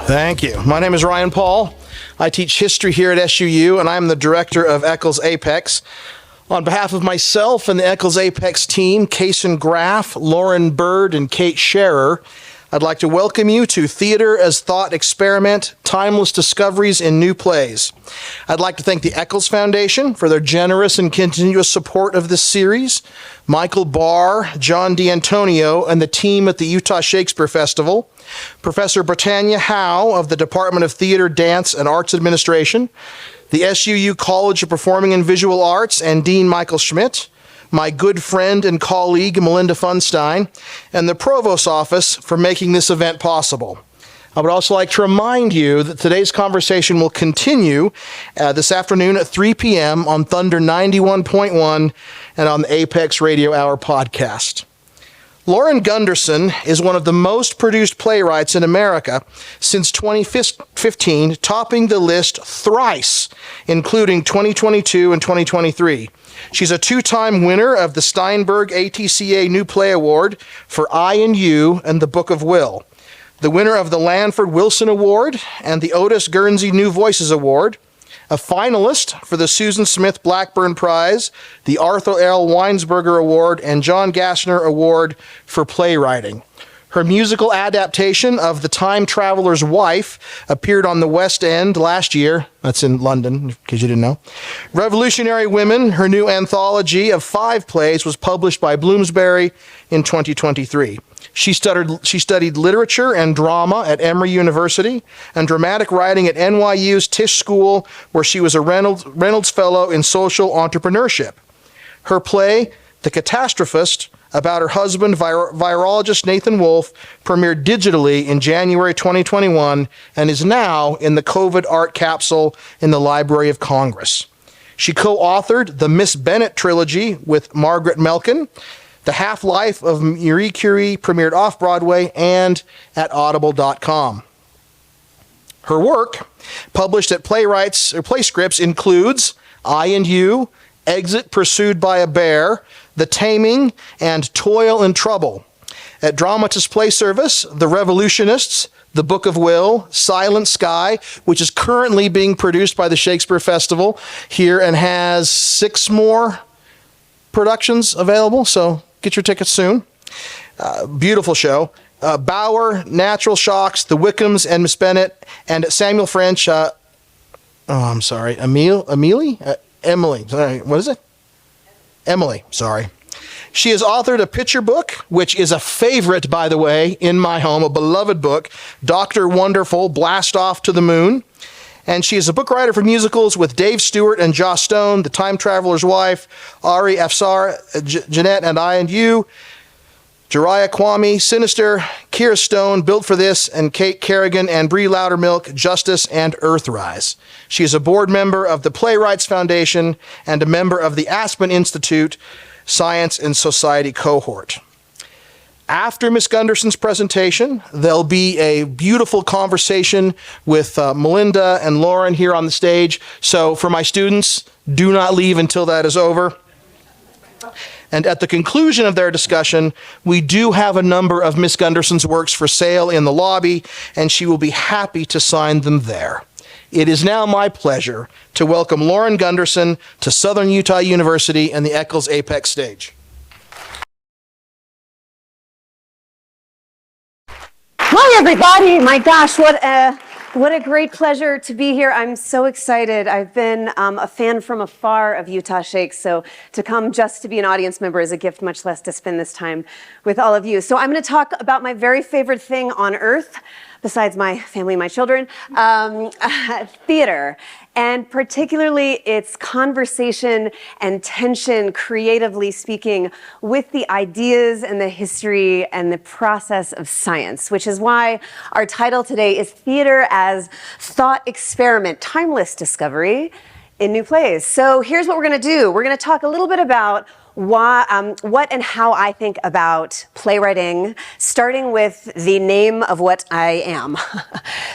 Thank you. My name is Ryan Paul. I teach history here at SUU, and I'm the director of Eccles A.P.E.X. On behalf of myself and the Eccles A.P.E.X team, Kason Graff, Lauren Bird, and Kate Scherer, I'd like to welcome you to Theater as Thought Experiment, Timeless Discoveries in New Plays. I'd like to thank the Eccles Foundation for their generous and continuous support of this series, Michael Barr, John D'Antonio, and the team at the Utah Shakespeare Festival, Professor Britannia Howe of the Department of Theater, Dance, and Arts Administration, the SUU College of Performing and Visual Arts, and Dean Michael Schmidt, my good friend and colleague Melinda Funstein, and the Provost's office for making this event possible. I would also like to remind you that today's conversation will continue this afternoon at 3 p.m. on Thunder 91.1 and on the Apex Radio Hour podcast. Lauren Guderson is one of the most produced playwrights in America since 2015, topping the list thrice, including 2022 and 2023. She's a two-time winner of the Steinberg ATCA New Play Award for I and You and the Book of Will, the winner of the Lanford Wilson Award and the Otis Guernsey New Voices Award, a finalist for the Susan Smith Blackburn Prize, the Arthur L. Weinsberger Award, and John Gassner Award for playwriting. Her musical adaptation of The Time Traveler's Wife appeared on the West End last year. That's in London, in case you didn't know. Revolutionary Women, her new anthology of 5 plays, was published by Bloomsbury in 2023. She studied literature and drama at Emory University and dramatic writing at NYU's Tisch School, where she was a Reynolds Fellow in Social Entrepreneurship. Her play, The Catastrophist, about her husband, virologist Nathan Wolfe, premiered digitally in January 2021 and is now in the COVID art capsule in the Library of Congress. She co-authored the Miss Bennett trilogy with Margaret Melkin. The Half-Life of Marie Curie premiered off-Broadway and at audible.com. Her work, published at Playscripts, includes I and You, Exit Pursued by a Bear, The Taming, and Toil and Trouble. At Dramatis Play Service, The Revolutionists, The Book of Will, Silent Sky, which is currently being produced by the Shakespeare Festival here and has 6 more productions available, so get your tickets soon. Beautiful show. Bauer, Natural Shocks, The Wickhams, and Miss Bennett, and Samuel French. Emily. Sorry, what is it? Emily, sorry. She has authored a picture book, which is a favorite, by the way, in my home, a beloved book, Dr. Wonderful, Blast Off to the Moon. And she is a book writer for musicals with Dave Stewart and Joss Stone, The Time Traveler's Wife, Ari Afsar, Jeanette and I and You, Jariah Kwame, Sinister, Kira Stone, Built for This, and Kate Kerrigan and Bree Loudermilk, Justice and Earthrise. She is a board member of the Playwrights Foundation and a member of the Aspen Institute Science and Society cohort. After Ms. Gunderson's presentation, there'll be a beautiful conversation with Melinda and Lauren here on the stage. So for my students, do not leave until that is over. And at the conclusion of their discussion, we do have a number of Ms. Gunderson's works for sale in the lobby, and she will be happy to sign them there. It is now my pleasure to welcome Lauren Guderson to Southern Utah University and the Eccles A.P.E.X stage. Hi, everybody. My gosh, what a great pleasure to be here. I'm so excited. I've been a fan from afar of Utah Shakes, so to come just to be an audience member is a gift, much less to spend this time with all of you. So I'm going to talk about my very favorite thing on earth, besides my family and my children, theater, and particularly its conversation and tension, creatively speaking, with the ideas and the history and the process of science, which is why our title today is Theater as Thought Experiment, Timeless Discovery in New Plays. So here's what we're going to do. We're going to talk a little bit about what and how I think about playwriting, starting with the name of what I am.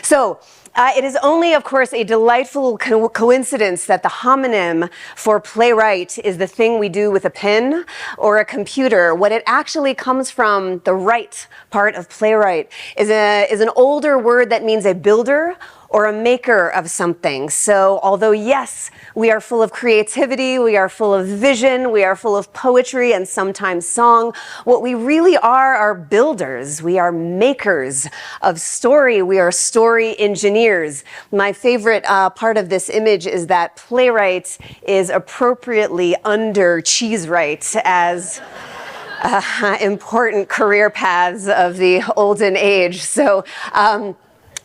So it is only, of course, a delightful coincidence that the homonym for playwright is the thing we do with a pen or a computer. What it actually comes from, the right part of playwright, is an older word that means a builder or a maker of something. So although, yes, we are full of creativity, we are full of vision, we are full of poetry and sometimes song, what we really are builders. We are makers of story. We are story engineers. My favorite part of this image is that playwright is appropriately under cheese right as important career paths of the olden age. So,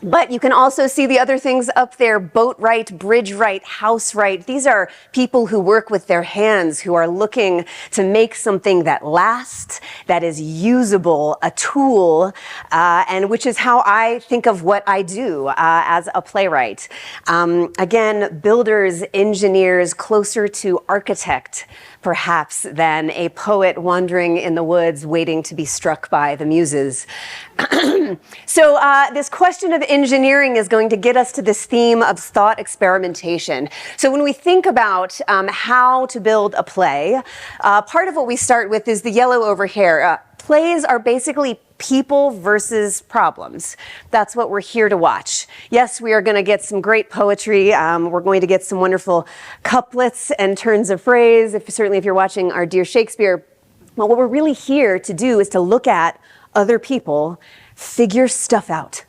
but you can also see the other things up there: boat right, bridge right, house right. These are people who work with their hands, who are looking to make something that lasts, that is usable, a tool, and which is how I think of what I do as a playwright. Again, builders, engineers, closer to architect, perhaps, than a poet wandering in the woods waiting to be struck by the muses. So this question of engineering is going to get us to this theme of thought experimentation. So when we think about how to build a play, part of what we start with is the yellow over here. Plays are basically people versus problems. That's what we're here to watch. Yes, we are going to get some great poetry. We're going to get some wonderful couplets and turns of phrase, certainly if you're watching our Dear Shakespeare. Well, what we're really here to do is to look at other people figure stuff out.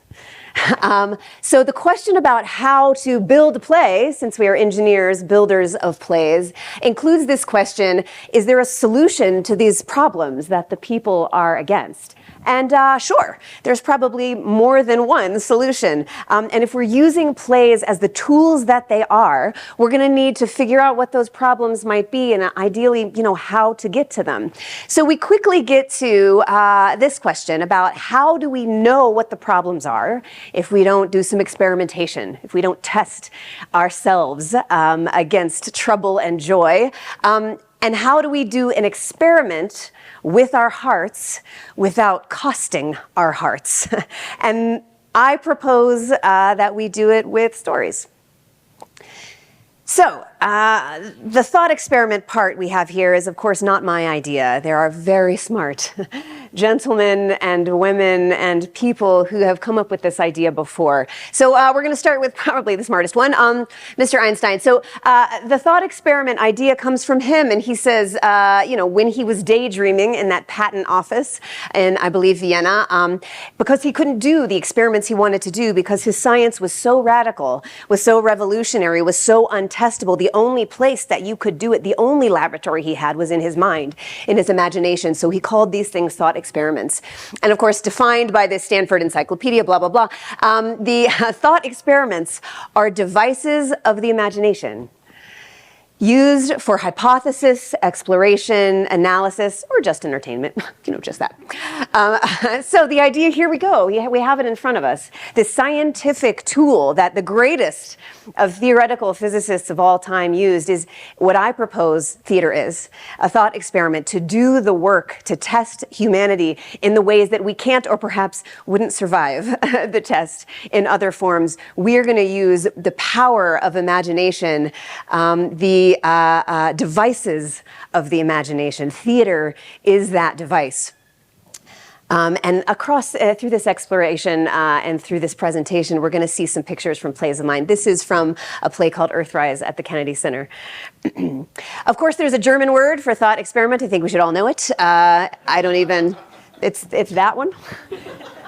So the question about how to build a play, since we are engineers, builders of plays, includes this question: is there a solution to these problems that the people are against? And sure, there's probably more than one solution. And if we're using plays as the tools that they are, we're going to need to figure out what those problems might be and ideally, how to get to them. So we quickly get to this question about how do we know what the problems are if we don't do some experimentation, if we don't test ourselves against trouble and joy. And how do we do an experiment with our hearts without costing our hearts? And I propose that we do it with stories. So, the thought experiment part we have here is, of course, not my idea. There are very smart gentlemen and women and people who have come up with this idea before. So we're going to start with probably the smartest one, Mr. Einstein. So the thought experiment idea comes from him, and he says, when he was daydreaming in that patent office in, I believe, Vienna, because he couldn't do the experiments he wanted to do because his science was so radical, was so revolutionary, was so untestable. The only place that you could do it, the only laboratory he had, was in his mind, in his imagination. So he called these things thought experiments. And of course, defined by the Stanford Encyclopedia, blah, blah, blah, the thought experiments are devices of the imagination used for hypothesis, exploration, analysis, or just entertainment, just that. So the idea, here we go. We have it in front of us. This scientific tool that the greatest of theoretical physicists of all time used is what I propose theater is: a thought experiment to do the work, to test humanity in the ways that we can't or perhaps wouldn't survive the test in other forms. We are going to use the power of imagination, the devices of the imagination. Theater is that device. And across, through this exploration and through this presentation, we're going to see some pictures from plays of mine. This is from a play called Earthrise at the Kennedy Center. Of course, there's a German word for thought experiment. I think we should all know it. I don't even, it's that one.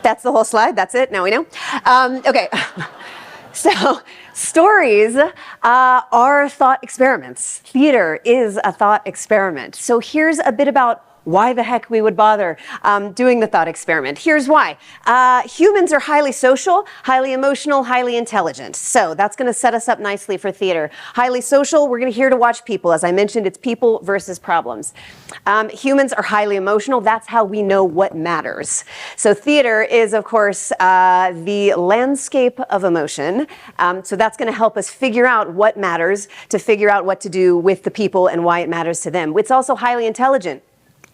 That's the whole slide. That's it. Now we know. Okay. So stories are thought experiments. Theater is a thought experiment. So here's a bit about why the heck we would bother doing the thought experiment. Here's why. Humans are highly social, highly emotional, highly intelligent. So that's going to set us up nicely for theater. Highly social, we're going to here to watch people. As I mentioned, it's people versus problems. Humans are highly emotional. That's how we know what matters. So theater is, of course, the landscape of emotion. So that's going to help us figure out what matters, to figure out what to do with the people and why it matters to them. It's also highly intelligent.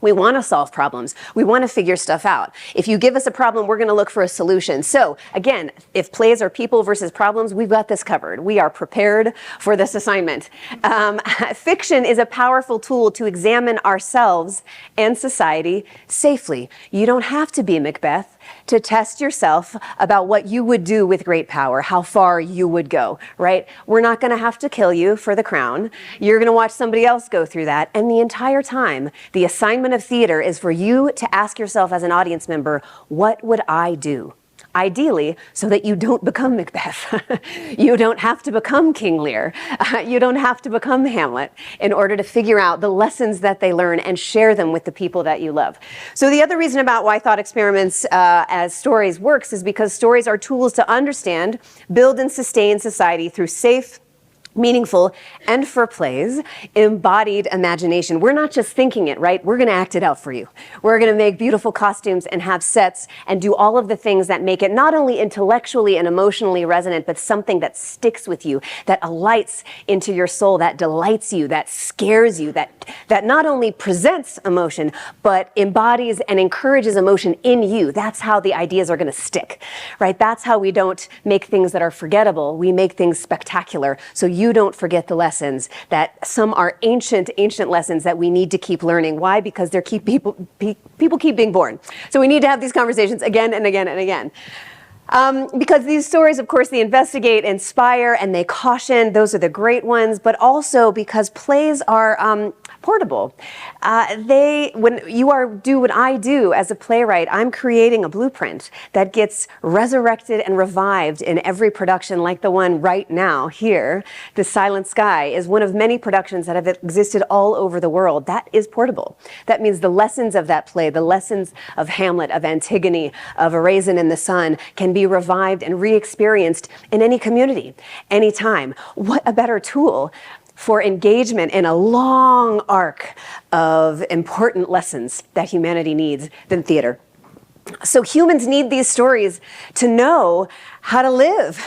We want to solve problems. We want to figure stuff out. If you give us a problem, we're going to look for a solution. So again, if plays are people versus problems, we've got this covered. We are prepared for this assignment. Fiction is a powerful tool to examine ourselves and society safely. You don't have to be Macbeth to test yourself about what you would do with great power, how far you would go, right? We're not going to have to kill you for the crown. You're going to watch somebody else go through that. And the entire time, the assignment of theater is for you to ask yourself as an audience member, what would I do? Ideally, so that you don't become Macbeth. You don't have to become King Lear. You don't have to become Hamlet in order to figure out the lessons that they learn and share them with the people that you love. So the other reason about why thought experiments as stories works is because stories are tools to understand, build, and sustain society through safe, meaningful, and for plays, embodied imagination. We're not just thinking it, right? We're going to act it out for you. We're going to make beautiful costumes and have sets and do all of the things that make it not only intellectually and emotionally resonant, but something that sticks with you, that alights into your soul, that delights you, that scares you, that not only presents emotion, but embodies and encourages emotion in you. That's how the ideas are going to stick, right? That's how we don't make things that are forgettable. We make things spectacular. So you don't forget the lessons, that some are ancient lessons that we need to keep learning. Why? Because people keep being born. So we need to have these conversations again and again and again. Because these stories, of course, they investigate, inspire, and they caution. Those are the great ones. But also because plays are portable. When you do what I do as a playwright, I'm creating a blueprint that gets resurrected and revived in every production, like the one right now here. The Silent Sky is one of many productions that have existed all over the world. That is portable. That means the lessons of that play, the lessons of Hamlet, of Antigone, of A Raisin in the Sun, can be revived and re-experienced in any community, anytime. What a better tool for engagement in a long arc of important lessons that humanity needs than theater. So humans need these stories to know how to live.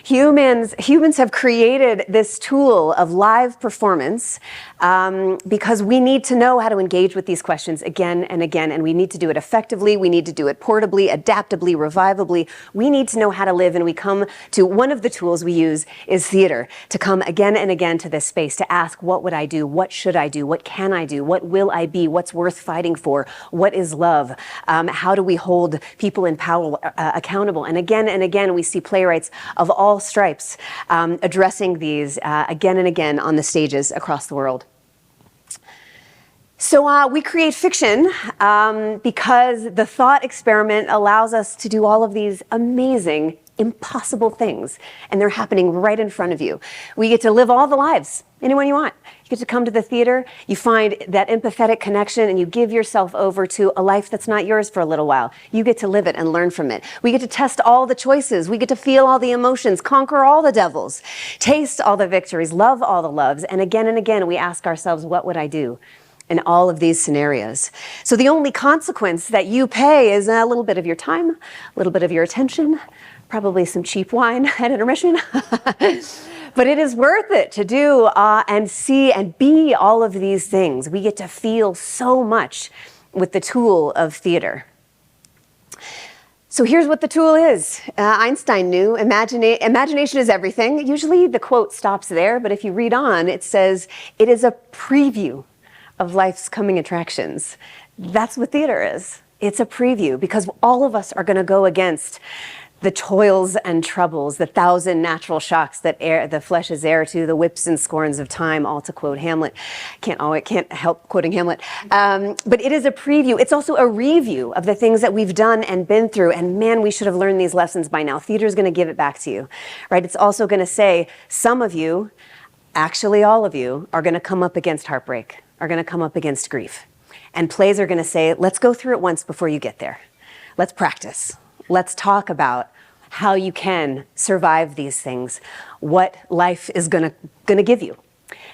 Humans have created this tool of live performance because we need to know how to engage with these questions again and again, and we need to do it effectively. We need to do it portably, adaptably, revivably. We need to know how to live, and we come to one of the tools we use is theater, to come again and again to this space, to ask, what would I do? What should I do? What can I do? What will I be? What's worth fighting for? What is love? How do we hold people in power accountable? And again, we see playwrights of all stripes addressing these again and again on the stages across the world. So we create fiction because the thought experiment allows us to do all of these amazing, impossible things, and they're happening right in front of you. We get to live all the lives, anyone you want. You get to come to the theater, you find that empathetic connection, and you give yourself over to a life that's not yours for a little while. You get to live it and learn from it. We get to test all the choices. We get to feel all the emotions, conquer all the devils, taste all the victories, love all the loves. And again, we ask ourselves, what would I do in all of these scenarios? So the only consequence that you pay is a little bit of your time, a little bit of your attention, probably some cheap wine at intermission. But it is worth it to do and see and be all of these things. We get to feel so much with the tool of theater. So here's what the tool is. Einstein knew imagination is everything. Usually the quote stops there, but if you read on, it says, it is a preview of life's coming attractions. That's what theater is. It's a preview because all of us are going to go against the toils and troubles, the 1,000 natural shocks that the flesh is heir to, the whips and scorns of time, all to quote Hamlet. Can't help quoting Hamlet. But it is a preview. It's also a review of the things that we've done and been through. And man, we should have learned these lessons by now. Theater is going to give it back to you, right? It's also going to say, some of you, actually all of you, are going to come up against heartbreak, are going to come up against grief. And plays are going to say, let's go through it once before you get there. Let's practice. Let's talk about how you can survive these things, what life is going to give you.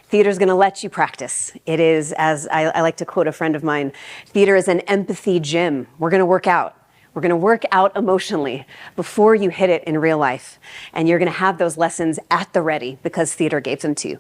Theater is going to let you practice. It is, as I like to quote a friend of mine, theater is an empathy gym. We're going to work out. We're going to work out emotionally before you hit it in real life. And you're going to have those lessons at the ready because theater gave them to you.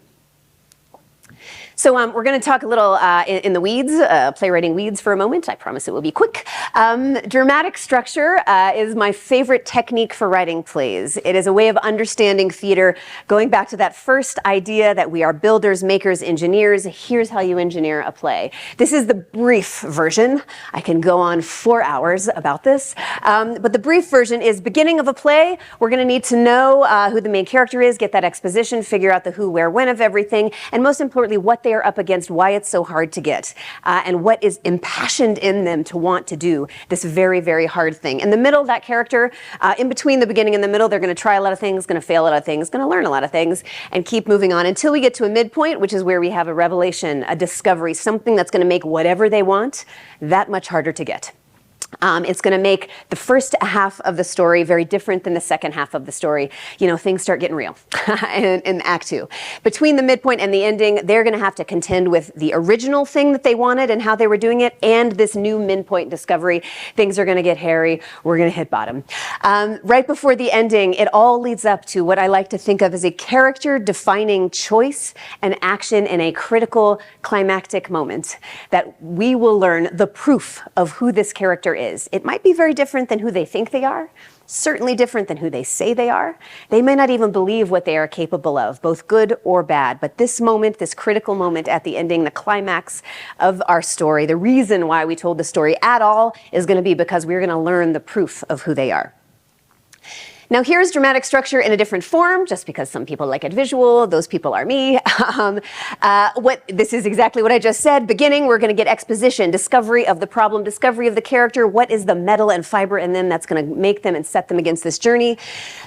So we're going to talk a little in the weeds, playwriting weeds for a moment. I promise it will be quick. Dramatic structure is my favorite technique for writing plays. It is a way of understanding theater, going back to that first idea that we are builders, makers, engineers. Here's how you engineer a play. This is the brief version. I can go on 4 hours about this. But the brief version is beginning of a play. We're going to need to know who the main character is, get that exposition, figure out the who, where, when of everything, and most importantly, what they are up against, why it's so hard to get, and what is impassioned in them to want to do this very, very hard thing. In the middle, that character, in between the beginning and the middle, they're going to try a lot of things, going to fail a lot of things, going to learn a lot of things, and keep moving on until we get to a midpoint, which is where we have a revelation, a discovery, something that's going to make whatever they want that much harder to get. It's going to make the first half of the story very different than the second half of the story. You know, things start getting real in Act 2. Between the midpoint and the ending, they're going to have to contend with the original thing that they wanted and how they were doing it, and this new midpoint discovery. Things are going to get hairy. We're going to hit bottom. Right before the ending, it all leads up to what I like to think of as a character-defining choice and action in a critical climactic moment that we will learn the proof of who this character is. It might be very different than who they think they are, certainly different than who they say they are. They may not even believe what they are capable of, both good or bad. But this moment, this critical moment at the ending, the climax of our story, the reason why we told the story at all is going to be because we're going to learn the proof of who they are. Now here's dramatic structure in a different form, just because some people like it visual, those people are me. This is exactly what I just said. Beginning, we're going to get exposition, discovery of the problem, discovery of the character, what is the metal and fiber in them that's going to make them and set them against this journey.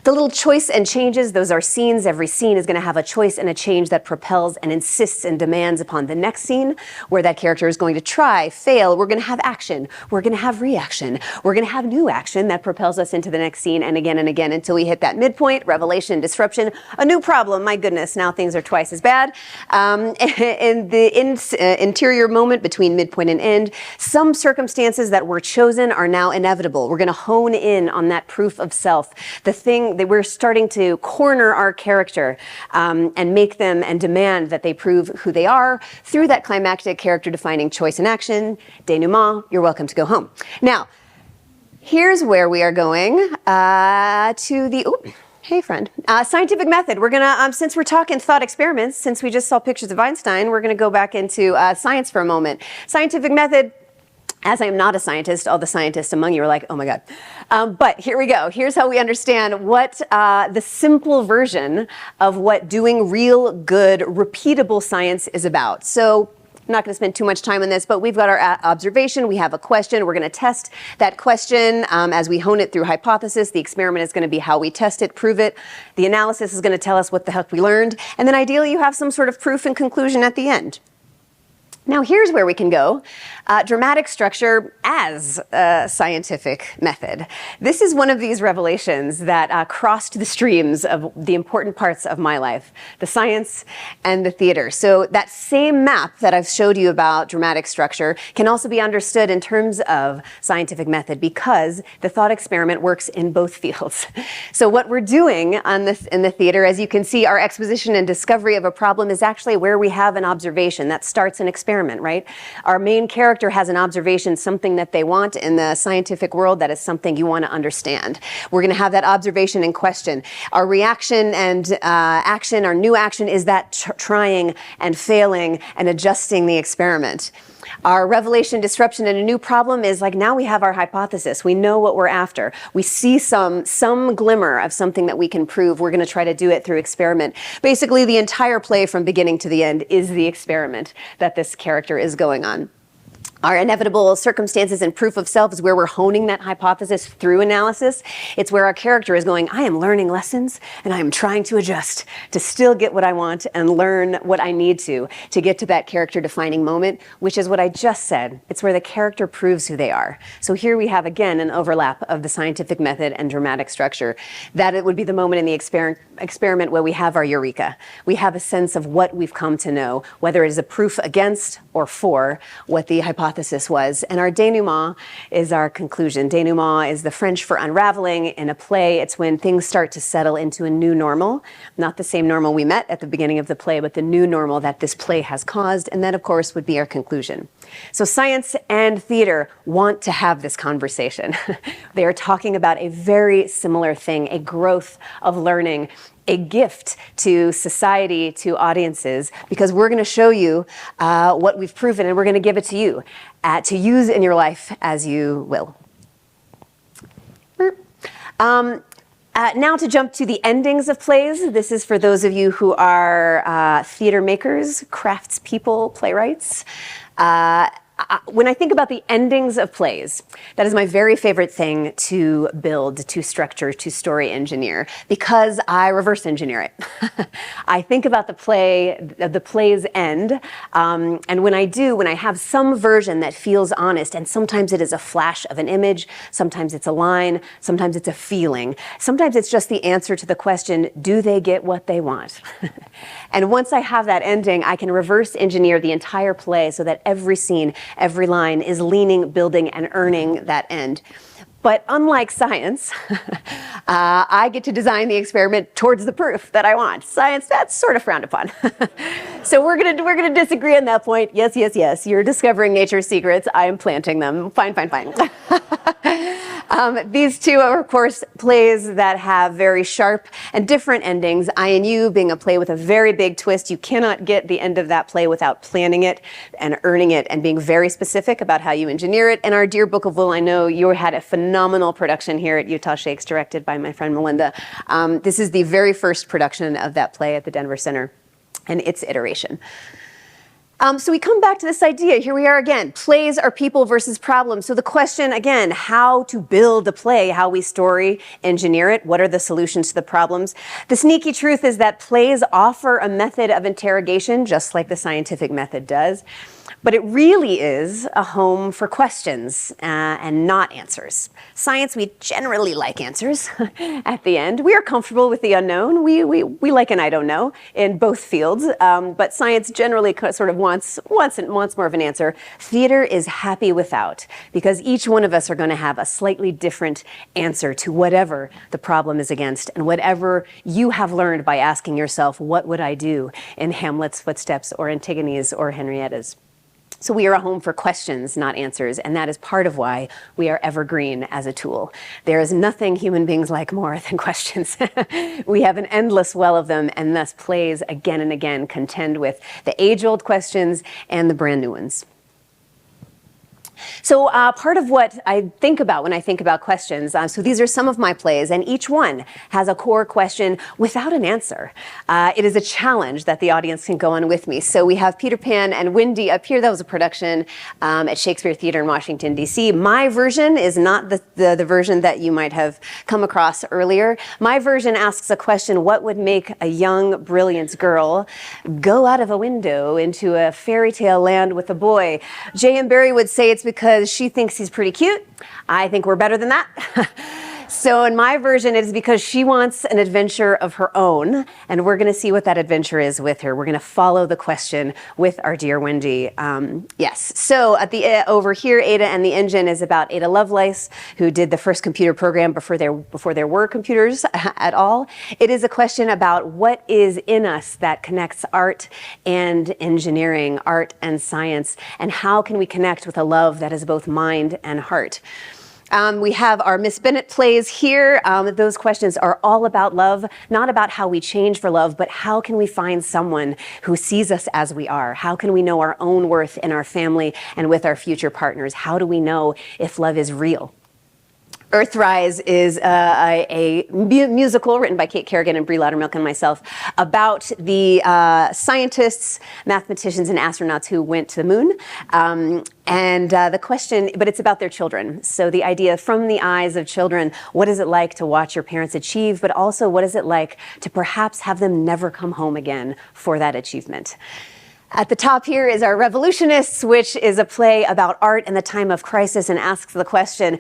The little choice and changes, those are scenes. Every scene is going to have a choice and a change that propels and insists and demands upon the next scene, where that character is going to try, fail. We're going to have action. We're going to have reaction. We're going to have new action that propels us into the next scene, and again, until we hit that midpoint, revelation, disruption, a new problem. My goodness, now things are twice as bad. In the interior moment between midpoint and end, some circumstances that were chosen are now inevitable. We're going to hone in on that proof of self, the thing that we're starting to corner our character and make them and demand that they prove who they are through that climactic character-defining choice and action. Denouement, you're welcome to go home. Now, here's where we are going to the, hey friend, scientific method. We're gonna, since we're talking thought experiments, since we just saw pictures of Einstein, we're gonna go back into science for a moment. Scientific method, as I am not a scientist, all the scientists among you are like, oh my God. But here we go. Here's how we understand what the simple version of what doing real, good, repeatable science is about. So, I'm not going to spend too much time on this, but we've got our observation. We have a question. We're going to test that question as we hone it through hypothesis. The experiment is going to be how we test it, prove it. The analysis is going to tell us what the heck we learned. And then ideally, you have some sort of proof and conclusion at the end. Now here's where we can go. Dramatic structure as a scientific method. This is one of these revelations that crossed the streams of the important parts of my life, the science and the theater. So that same map that I've showed you about dramatic structure can also be understood in terms of scientific method because the thought experiment works in both fields. So what we're doing on this in the theater, as you can see, our exposition and discovery of a problem is actually where we have an observation that starts an experiment. Right? Our main character has an observation, something that they want in the scientific world that is something you want to understand. We're going to have that observation in question. Our reaction and action, our new action is that trying and failing and adjusting the experiment. Our revelation, disruption, and a new problem is like now we have our hypothesis. We know what we're after. We see some glimmer of something that we can prove. We're going to try to do it through experiment. Basically, the entire play from beginning to the end is the experiment that this character is going on. Our inevitable circumstances and proof of self is where we're honing that hypothesis through analysis. It's where our character is going, I am learning lessons and I am trying to adjust to still get what I want and learn what I need to get to that character defining moment, which is what I just said. It's where the character proves who they are. So here we have again an overlap of the scientific method and dramatic structure. That it would be the moment in the experiment where we have our eureka. We have a sense of what we've come to know, whether it is a proof against or for what the hypothesis was. And our denouement is our conclusion. Denouement is the French for unraveling. In a play, it's when things start to settle into a new normal, not the same normal we met at the beginning of the play, but the new normal that this play has caused. And that, of course, would be our conclusion. So science and theater want to have this conversation. They are talking about a very similar thing, a growth of learning, a gift to society, to audiences, because we're going to show you what we've proven, and we're going to give it to you to use in your life as you will. Now to jump to the endings of plays. This is for those of you who are theater makers, craftspeople, playwrights. When I think about the endings of plays, that is my very favorite thing to build, to structure, to story engineer, because I reverse engineer it. I think about the play's end, and when I have some version that feels honest, and sometimes it is a flash of an image, sometimes it's a line, sometimes it's a feeling, sometimes it's just the answer to the question, do they get what they want? And once I have that ending, I can reverse engineer the entire play so that every scene, every line is leaning, building, and earning that end. But unlike science, I get to design the experiment towards the proof that I want. Science, that's sort of frowned upon. So we're gonna disagree on that point. Yes, yes, yes. You're discovering nature's secrets. I am planting them. Fine, fine, fine. These two are, of course, plays that have very sharp and different endings. I and You being a play with a very big twist. You cannot get the end of that play without planning it and earning it and being very specific about how you engineer it. And Our Dear Book of Wool, I know you had a phenomenal production here at Utah Shakes, directed by my friend Melinda. This is the very first production of that play at the Denver Center and its iteration. So we come back to this idea. Here we are again. Plays are people versus problems. So the question, again, how to build a play, how we story engineer it, what are the solutions to the problems? The sneaky truth is that plays offer a method of interrogation, just like the scientific method does. But it really is a home for questions and not answers. Science, we generally like answers at the end. We are comfortable with the unknown. We like an I don't know in both fields. But science generally sort of wants more of an answer. Theater is happy without, because each one of us are going to have a slightly different answer to whatever the problem is against, and whatever you have learned by asking yourself, what would I do in Hamlet's footsteps or Antigone's or Henrietta's? So we are a home for questions, not answers, and that is part of why we are evergreen as a tool. There is nothing human beings like more than questions. We have an endless well of them, and thus plays again and again contend with the age-old questions and the brand new ones. So part of what I think about when I think about questions, so these are some of my plays, and each one has a core question without an answer. It is a challenge that the audience can go on with me. So we have Peter Pan and Wendy up here. That was a production at Shakespeare Theater in Washington, D.C. My version is not the version that you might have come across earlier. My version asks a question: what would make a young, brilliant girl go out of a window into a fairy tale land with a boy? J.M. Barrie would say it's because she thinks he's pretty cute. I think we're better than that. So in my version, it is because she wants an adventure of her own, and we're going to see what that adventure is with her. We're going to follow the question with our dear Wendy. Yes. So at the over here, Ada and the Engine is about Ada Lovelace, who did the first computer program before there were computers at all. It is a question about what is in us that connects art and engineering, art and science, and how can we connect with a love that is both mind and heart. We have our Miss Bennett plays here. Those questions are all about love, not about how we change for love, but how can we find someone who sees us as we are? How can we know our own worth in our family and with our future partners? How do we know if love is real? Earthrise is a musical written by Kate Kerrigan and Brie Loudermilk and myself about the scientists, mathematicians, and astronauts who went to the moon. The question, but it's about their children. So the idea from the eyes of children, what is it like to watch your parents achieve, but also what is it like to perhaps have them never come home again for that achievement? At the top here is our Revolutionists, which is a play about art in the time of crisis and asks the question,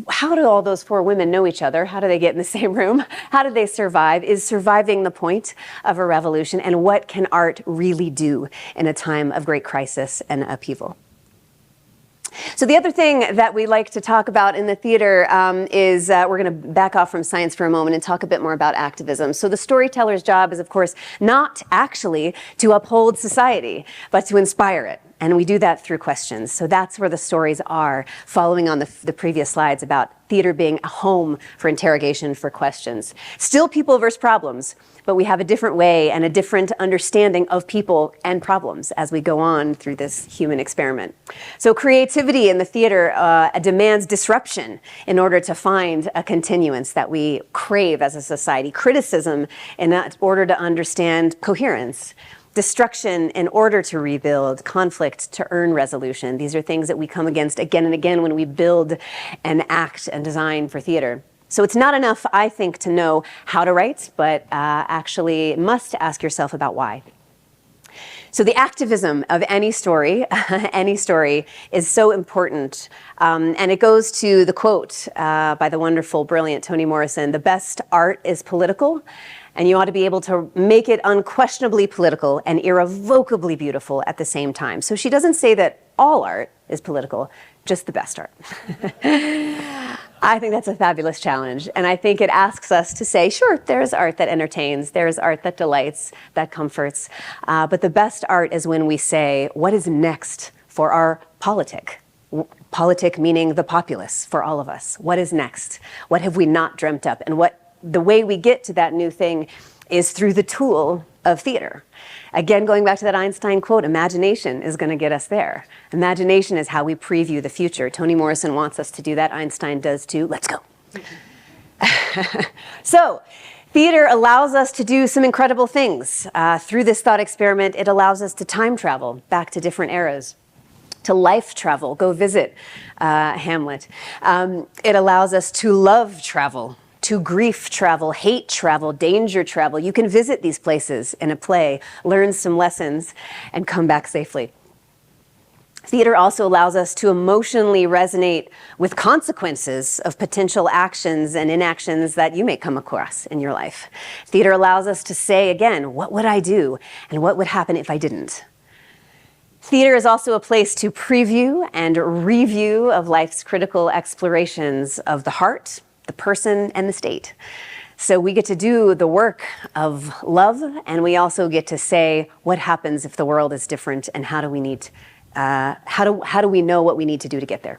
how do all those four women know each other? How do they get in the same room? How do they survive? Is surviving the point of a revolution? And what can art really do in a time of great crisis and upheaval? So the other thing that we like to talk about in the theater is we're going to back off from science for a moment and talk a bit more about activism. So the storyteller's job is, of course, not actually to uphold society, but to inspire it. And we do that through questions. So that's where the stories are, following on the previous slides about theater being a home for interrogation, for questions. Still people versus problems, but we have a different way and a different understanding of people and problems as we go on through this human experiment. So creativity in the theater demands disruption in order to find a continuance that we crave as a society. Criticism in order to understand coherence. Destruction in order to rebuild, conflict to earn resolution. These are things that we come against again and again when we build and act and design for theater. So it's not enough, I think, to know how to write, but actually must ask yourself about why. So the activism of any story is so important. And it goes to the quote by the wonderful, brilliant Toni Morrison, "The best art is political, and you ought to be able to make it unquestionably political and irrevocably beautiful at the same time." So she doesn't say that all art is political, just the best art. I think that's a fabulous challenge. And I think it asks us to say, sure, there's art that entertains, there's art that delights, that comforts. But the best art is when we say, what is next for our politic? Politic meaning the populace for all of us. What is next? What have we not dreamt up? And the way we get to that new thing is through the tool of theater. Again, going back to that Einstein quote, imagination is going to get us there. Imagination is how we preview the future. Toni Morrison wants us to do that. Einstein does too. Let's go. So, theater allows us to do some incredible things. Through this thought experiment, it allows us to time travel back to different eras. To life travel, go visit Hamlet. It allows us to love travel, to grief travel, hate travel, danger travel. You can visit these places in a play, learn some lessons, and come back safely. Theater also allows us to emotionally resonate with consequences of potential actions and inactions that you may come across in your life. Theater allows us to say again, what would I do and what would happen if I didn't? Theater is also a place to preview and review of life's critical explorations of the heart, the person, and the state. So we get to do the work of love, and we also get to say what happens if the world is different, and how do we know what we need to do to get there.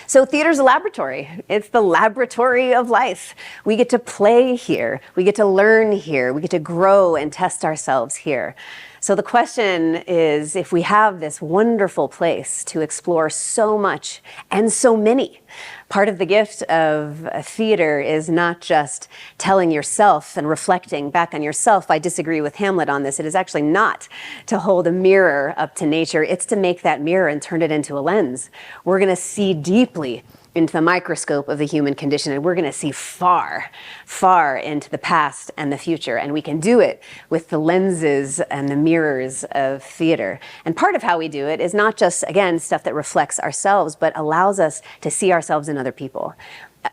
So theater's a laboratory. It's the laboratory of life. We get to play here. We get to learn here. We get to grow and test ourselves here. So the question is, if we have this wonderful place to explore so much and so many, part of the gift of theater is not just telling yourself and reflecting back on yourself. I disagree with Hamlet on this. It is actually not to hold a mirror up to nature. It's to make that mirror and turn it into a lens. We're going to see deeply into the microscope of the human condition, and we're going to see far, far into the past and the future. And we can do it with the lenses and the mirrors of theater. And part of how we do it is not just, again, stuff that reflects ourselves, but allows us to see ourselves in other people.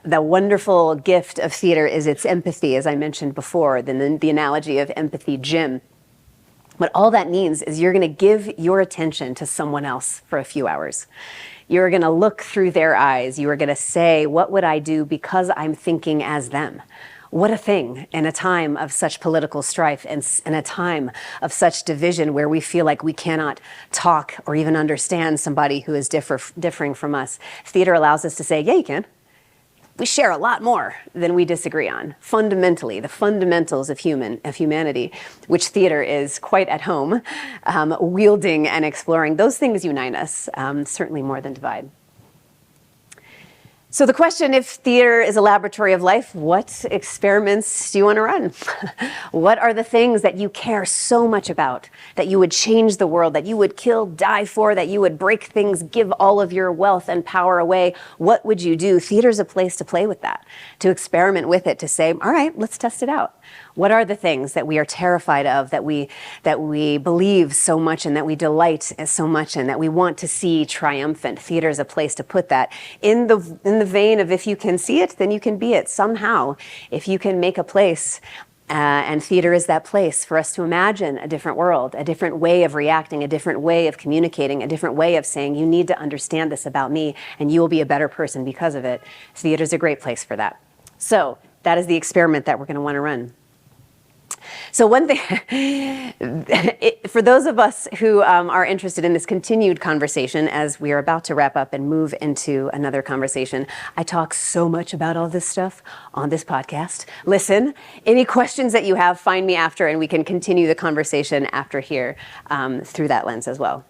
The wonderful gift of theater is its empathy, as I mentioned before, the analogy of empathy gym. But all that means is you're going to give your attention to someone else for a few hours. You're going to look through their eyes. You are going to say, what would I do because I'm thinking as them? What a thing in a time of such political strife and in a time of such division where we feel like we cannot talk or even understand somebody who is differing from us. Theater allows us to say, yeah, you can. We share a lot more than we disagree on. Fundamentally, the fundamentals of humanity, which theater is quite at home, wielding and exploring, those things unite us, certainly more than divide. So the question, if theater is a laboratory of life, what experiments do you want to run? What are the things that you care so much about, that you would change the world, that you would kill, die for, that you would break things, give all of your wealth and power away? What would you do? Theater's a place to play with that, to experiment with it, to say, all right, let's test it out. What are the things that we are terrified of, that we believe so much in, that we delight so much in, that we want to see triumphant? Theater is a place to put that in the vein of, if you can see it, then you can be it somehow. If you can make a place, and theater is that place for us to imagine a different world, a different way of reacting, a different way of communicating, a different way of saying, you need to understand this about me, and you will be a better person because of it. Theater is a great place for that. So that is the experiment that we're going to want to run. So one thing, for those of us who are interested in this continued conversation, as we are about to wrap up and move into another conversation, I talk so much about all this stuff on this podcast. Listen, any questions that you have, find me after, and we can continue the conversation after here through that lens as well.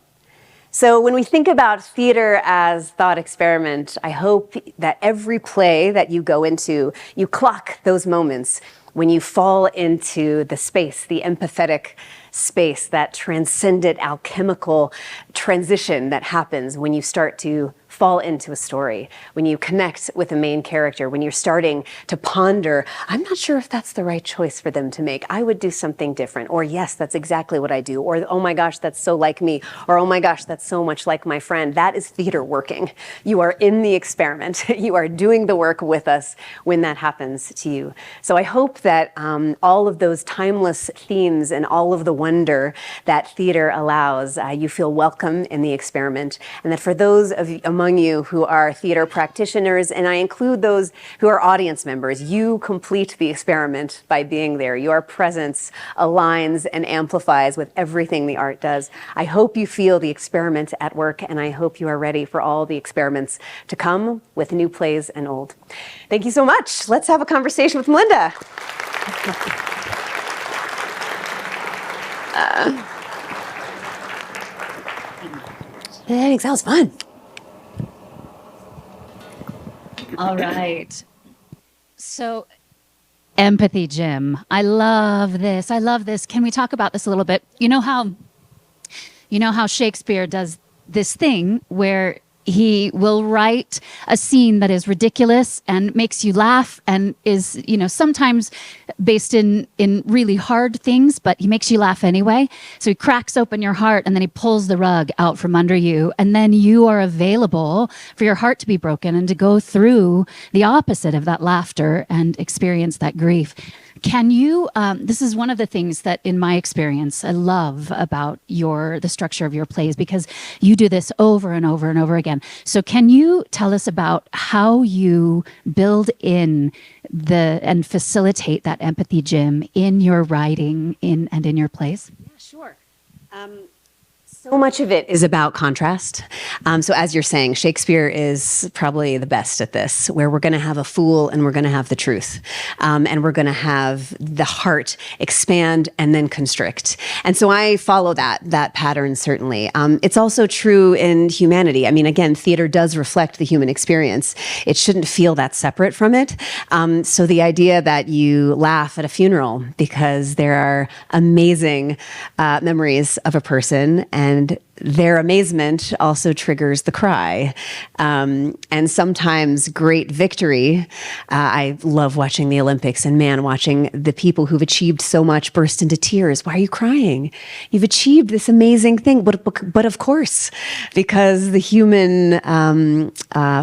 So when we think about theater as thought experiment, I hope that every play that you go into, you clock those moments when you fall into the space, the empathetic space, that transcendent alchemical transition that happens when you start to fall into a story, when you connect with a main character, when you're starting to ponder, I'm not sure if that's the right choice for them to make. I would do something different. Or yes, that's exactly what I do. Or oh my gosh, that's so like me. Or oh my gosh, that's so much like my friend. That is theater working. You are in the experiment. You are doing the work with us when that happens to you. So I hope that all of those timeless themes and all of the wonder that theater allows, you feel welcome in the experiment. And that for those of among you who are theater practitioners, and I include those who are audience members, you complete the experiment by being there. Your presence aligns and amplifies with everything the art does. I hope you feel the experiment at work, and I hope you are ready for all the experiments to come with new plays and old. Thank you so much. Let's have a conversation with Melinda. Thanks, that was fun. All right. So, empathy, Jim. I love this. I love this. Can we talk about this a little bit? You know how Shakespeare does this thing where he will write a scene that is ridiculous and makes you laugh and is, sometimes based in really hard things, but he makes you laugh anyway. So he cracks open your heart and then he pulls the rug out from under you. And then you are available for your heart to be broken and to go through the opposite of that laughter and experience that grief. Can you, this is one of the things that in my experience I love about the structure of your plays, because you do this over and over and over again. So can you tell us about how you build in and facilitate that empathy, Jim, in your writing and in your plays? Yeah, sure. So much of it is about contrast. So as you're saying, Shakespeare is probably the best at this, where we're going to have a fool and we're going to have the truth. And we're going to have the heart expand and then constrict. And so I follow that pattern, certainly. It's also true in humanity. I mean, again, theater does reflect the human experience. It shouldn't feel that separate from it. So the idea that you laugh at a funeral because there are amazing memories of a person, and their amazement also triggers the cry. And sometimes great victory. I love watching the Olympics, and man, watching the people who've achieved so much burst into tears. Why are you crying? You've achieved this amazing thing. But of course, because the human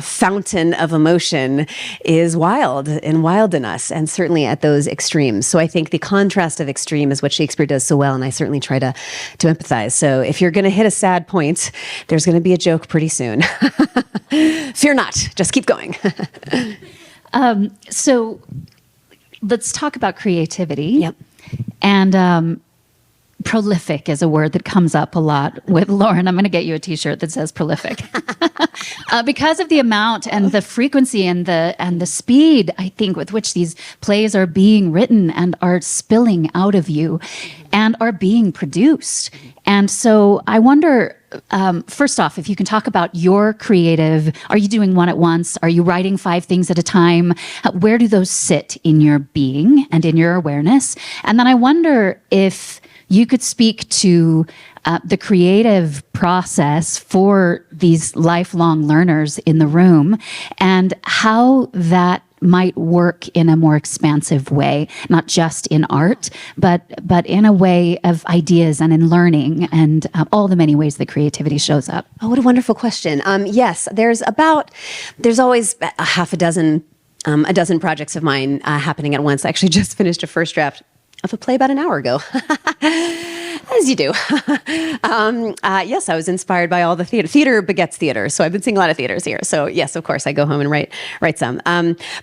fountain of emotion is wild in us, and certainly at those extremes. So I think the contrast of extreme is what Shakespeare does so well, and I certainly try to empathize. So if you're going to hit a sad point, there's going to be a joke pretty soon. Fear not, just keep going. So let's talk about creativity. Yep. And prolific is a word that comes up a lot with Lauren. I'm going to get you a t-shirt that says prolific. Because of the amount and the frequency and the speed, I think, with which these plays are being written and are spilling out of you and are being produced. And so I wonder, first off, if you can talk about your creative, are you doing one at once? Are you writing 5 things at a time? Where do those sit in your being and in your awareness? And then I wonder if you could speak to the creative process for these lifelong learners in the room and how that might work in a more expansive way, not just in art, but in a way of ideas and in learning and all the many ways that creativity shows up. Oh, what a wonderful question. Yes, there's always a dozen projects of mine happening at once. I actually just finished a first draft of a play about an hour ago. As you do. Yes, I was inspired by all the theater. Theater begets theater. So I've been seeing a lot of theaters here. So yes, of course, I go home and write some.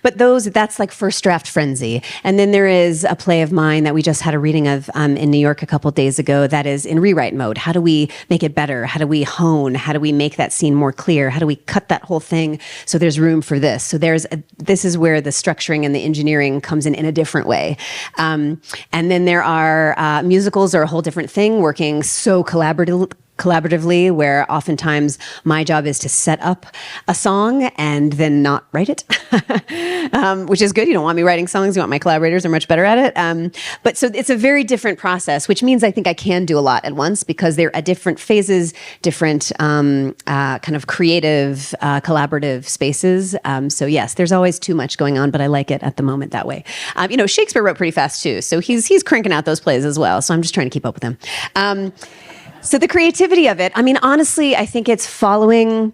But that's like first draft frenzy. And then there is a play of mine that we just had a reading of in New York a couple of days ago that is in rewrite mode. How do we make it better? How do we hone? How do we make that scene more clear? How do we cut that whole thing so there's room for this? So this is where the structuring and the engineering comes in a different way. And then there are musicals are a whole different thing, working so collaboratively, where oftentimes my job is to set up a song and then not write it, which is good. You don't want me writing songs. You want my collaborators are much better at it. But so it's a very different process, which means I think I can do a lot at once because they're at different phases, different kind of creative, collaborative spaces. So yes, there's always too much going on, but I like it at the moment that way. Shakespeare wrote pretty fast too. So he's cranking out those plays as well. So I'm just trying to keep up with him. So the creativity of it, honestly, I think it's following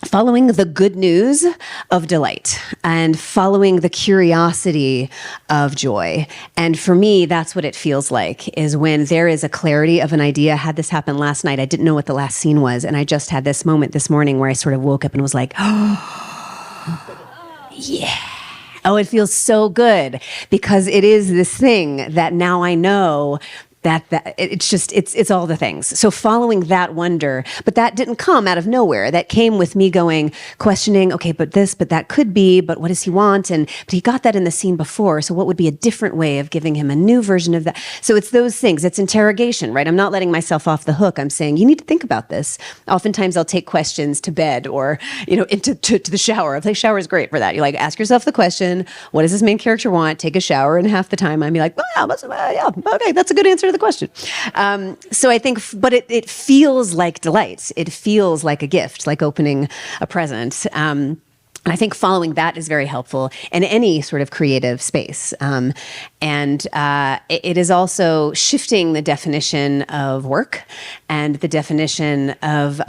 the good news of delight and following the curiosity of joy. And for me, that's what it feels like, is when there is a clarity of an idea. I had this happen last night. I didn't know what the last scene was. And I just had this moment this morning where I sort of woke up and was like, oh, yeah. Oh, it feels so good because it is this thing that now I know that it's all the things. So following that wonder, but that didn't come out of nowhere. That came with me questioning, okay, but that could be, but what does he want? But he got that in the scene before. So what would be a different way of giving him a new version of that? So it's those things. It's interrogation, right? I'm not letting myself off the hook. I'm saying, you need to think about this. Oftentimes I'll take questions to bed or, into the shower. The shower is great for that. You ask yourself the question, what does this main character want? Take a shower, and half the time I'd be like, yeah, okay, that's a good answer to the question. So I think, but it feels like delight. It feels like a gift, like opening a present. And I think following that is very helpful in any sort of creative space. It is also shifting the definition of work and the definition of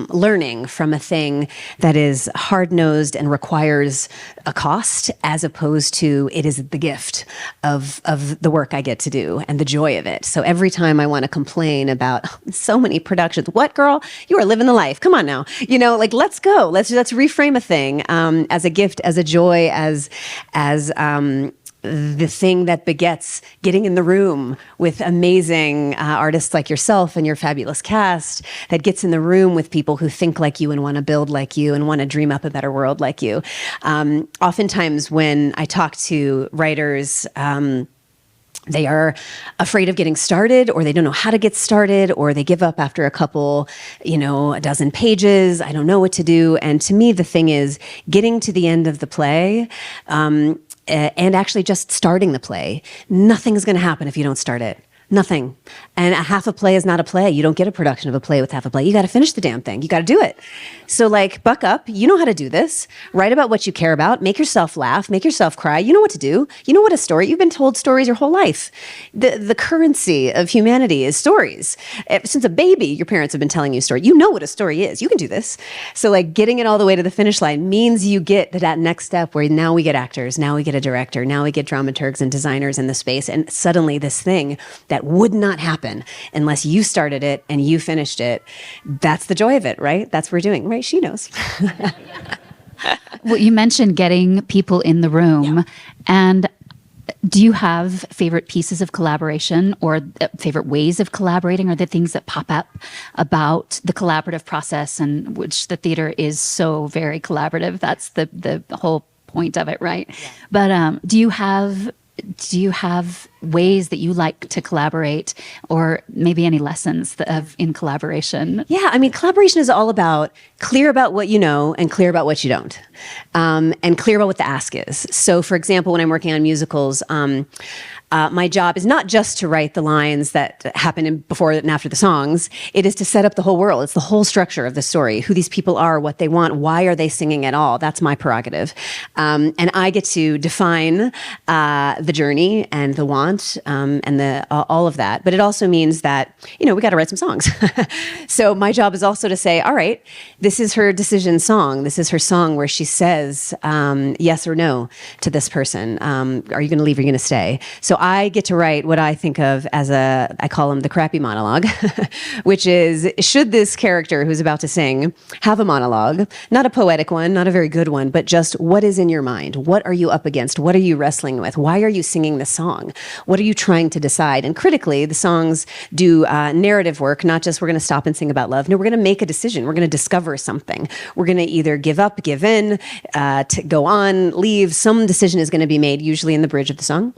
learning from a thing that is hard-nosed and requires a cost, as opposed to it is the gift of the work I get to do and the joy of it. So every time I want to complain about so many productions, what, girl? You are living the life. Come on now. Let's go. Let's reframe a thing as a gift, as a joy, as the thing that begets getting in the room with amazing artists like yourself and your fabulous cast, that gets in the room with people who think like you and want to build like you and want to dream up a better world like you. Oftentimes when I talk to writers, they are afraid of getting started, or they don't know how to get started, or they give up after a couple, a dozen pages. I don't know what to do. And to me, the thing is getting to the end of the play, and actually just starting the play. Nothing's going to happen if you don't start it. Nothing. And a half a play is not a play. You don't get a production of a play with half a play. You got to finish the damn thing. You got to do it. So buck up. You know how to do this. Write about what you care about. Make yourself laugh. Make yourself cry. You know what to do. You know what a story. You've been told stories your whole life. The currency of humanity is stories. Since a baby, your parents have been telling you a story. You know what a story is. You can do this. So getting it all the way to the finish line means you get to that next step where now we get actors. Now we get a director. Now we get dramaturgs and designers in the space. And suddenly this thing that would not happen unless you started it and you finished it. That's the joy of it, right? That's what we're doing, right? She knows. Well, you mentioned getting people in the room. Yeah. And do you have favorite pieces of collaboration or favorite ways of collaborating, or the things that pop up about the collaborative process, and which the theater is so very collaborative? That's the whole point of it, right? Yeah. But do you have ways that you like to collaborate, or maybe any lessons in collaboration? Yeah, I mean, collaboration is all about clear about what you know and clear about what you don't, and clear about what the ask is. So, for example, when I'm working on musicals, my job is not just to write the lines that happen before and after the songs. It is to set up the whole world. It's the whole structure of the story, who these people are, what they want, why are they singing at all. That's my prerogative. And I get to define the journey and the want and all of that. But it also means that, we got to write some songs. So my job is also to say, all right, this is her decision song. This is her song where she says yes or no to this person. Are you going to leave or are you going to stay? So I get to write what I think of as I call them the crappy monologue, which is, should this character who's about to sing have a monologue, not a poetic one, not a very good one, but just what is in your mind? What are you up against? What are you wrestling with? Why are you singing this song? What are you trying to decide? And critically, the songs do narrative work, not just we're going to stop and sing about love. No, we're going to make a decision. We're going to discover something. We're going to either give up, give in, to go on, leave. Some decision is going to be made, usually in the bridge of the song.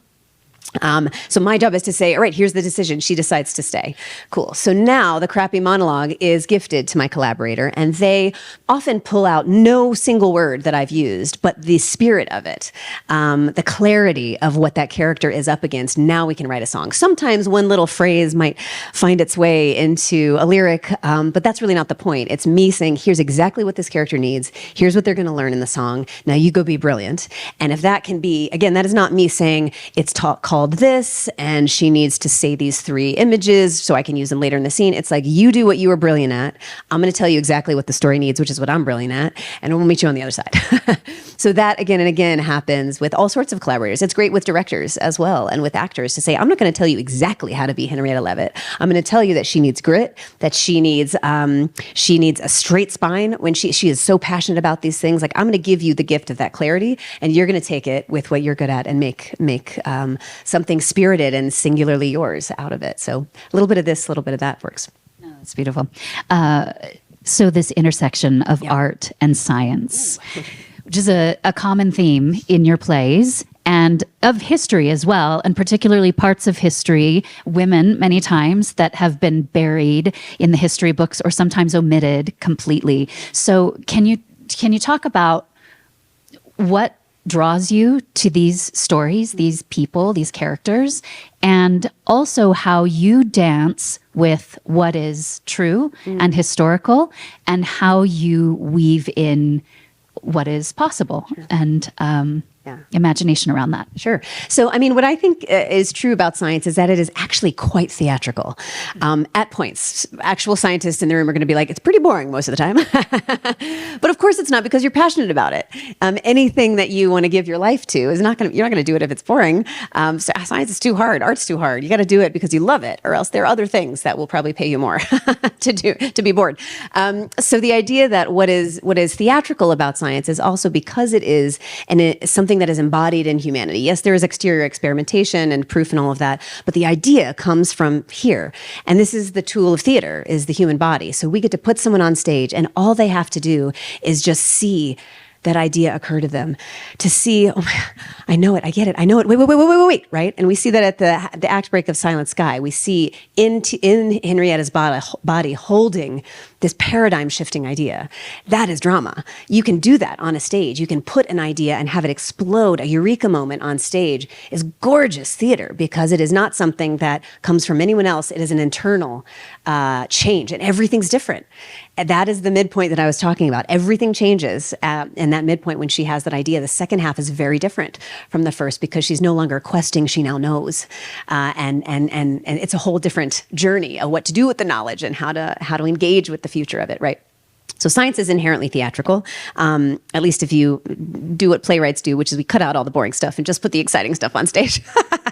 So my job is to say, all right, here's the decision. She decides to stay. Cool. So now the crappy monologue is gifted to my collaborator, and they often pull out no single word that I've used, but the spirit of it, the clarity of what that character is up against. Now we can write a song. Sometimes one little phrase might find its way into a lyric, but that's really not the point. It's me saying, here's exactly what this character needs. Here's what they're going to learn in the song. Now you go be brilliant. And if that can be, again, that is not me saying it's called this, and she needs to say these 3 images so I can use them later in the scene. It's like, you do what you were brilliant at. I'm going to tell you exactly what the story needs, which is what I'm brilliant at, and we'll meet you on the other side. So that again and again happens with all sorts of collaborators. It's great with directors as well, and with actors to say, I'm not going to tell you exactly how to be Henrietta Leavitt. I'm going to tell you that she needs grit, that she needs a straight spine when she is so passionate about these things. Like, I'm going to give you the gift of that clarity, and you're going to take it with what you're good at and make something spirited and singularly yours out of it. So a little bit of this, a little bit of that works. Oh, that's beautiful. So this intersection of art and science, which is a common theme in your plays, and of history as well, and particularly parts of history, women many times that have been buried in the history books or sometimes omitted completely. So can you talk about what draws you to these stories, these people, these characters, and also how you dance with what is true and historical, and how you weave in what is possible and imagination around that. Sure. So, I mean, what I think is true about science is that it is actually quite theatrical. At points, actual scientists in the room are going to be like, it's pretty boring most of the time. But of course it's not, because you're passionate about it. Anything that you want to give your life to you're not going to do it if it's boring. So science is too hard. Art's too hard. You got to do it because you love it, or else there are other things that will probably pay you more to be bored. So the idea that what is theatrical about science is also because it is something that is embodied in humanity. Yes, there is exterior experimentation and proof and all of that, but the idea comes from here. And this is the tool of theater, is the human body. So we get to put someone on stage, and all they have to do is just see that idea occur to them, to see, oh my, I know it, I get it, I know it, wait, right? And we see that at the act break of Silent Sky. We see in Henrietta's body holding this paradigm shifting idea. That is drama. You can do that on a stage. You can put an idea and have it explode. A eureka moment on stage is gorgeous theater, because it is not something that comes from anyone else. It is an internal change, and everything's different. And that is the midpoint that I was talking about. Everything changes in that midpoint when she has that idea. The second half is very different from the first, because she's no longer questing, she now knows. And it's a whole different journey of what to do with the knowledge and how to engage with the future of it, right? So science is inherently theatrical, at least if you do what playwrights do, which is we cut out all the boring stuff and just put the exciting stuff on stage.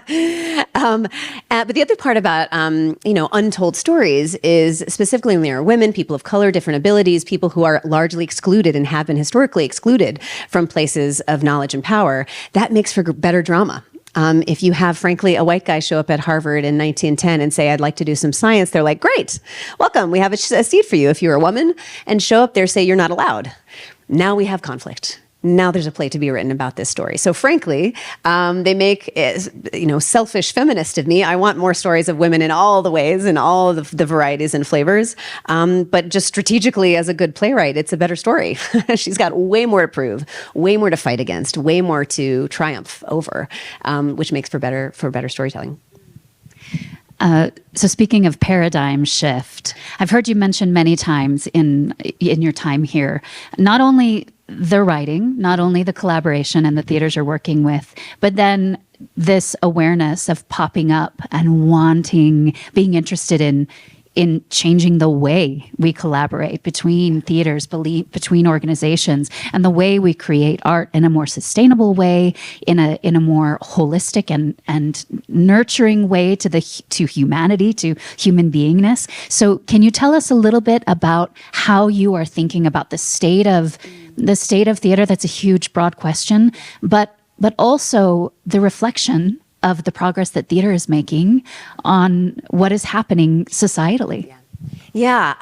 But the other part about, untold stories is specifically when there are women, people of color, different abilities, people who are largely excluded and have been historically excluded from places of knowledge and power, that makes for better drama. If you have, frankly, a white guy show up at Harvard in 1910 and say, I'd like to do some science, they're like, great, welcome, we have a seat for you. If you're a woman and show up there, say you're not allowed. Now we have conflict. now there's a play to be written about this story. So frankly, they make, selfish feminist of me. I want more stories of women in all the ways and all the varieties and flavors. But just strategically, as a good playwright, it's a better story. She's got way more to prove, way more to fight against, way more to triumph over, which makes for better storytelling. So speaking of paradigm shift, I've heard you mention many times in your time here, not only the writing, not only the collaboration and the theaters you're working with, but then this awareness of popping up and being interested in changing the way we collaborate between theaters, between organizations, and the way we create art in a more sustainable way, in a more holistic and nurturing way to humanity, to human beingness. So can you tell us a little bit about how you are thinking about the state of theater? That's a huge, broad question, but also the reflection of the progress that theater is making on what is happening societally. Yeah.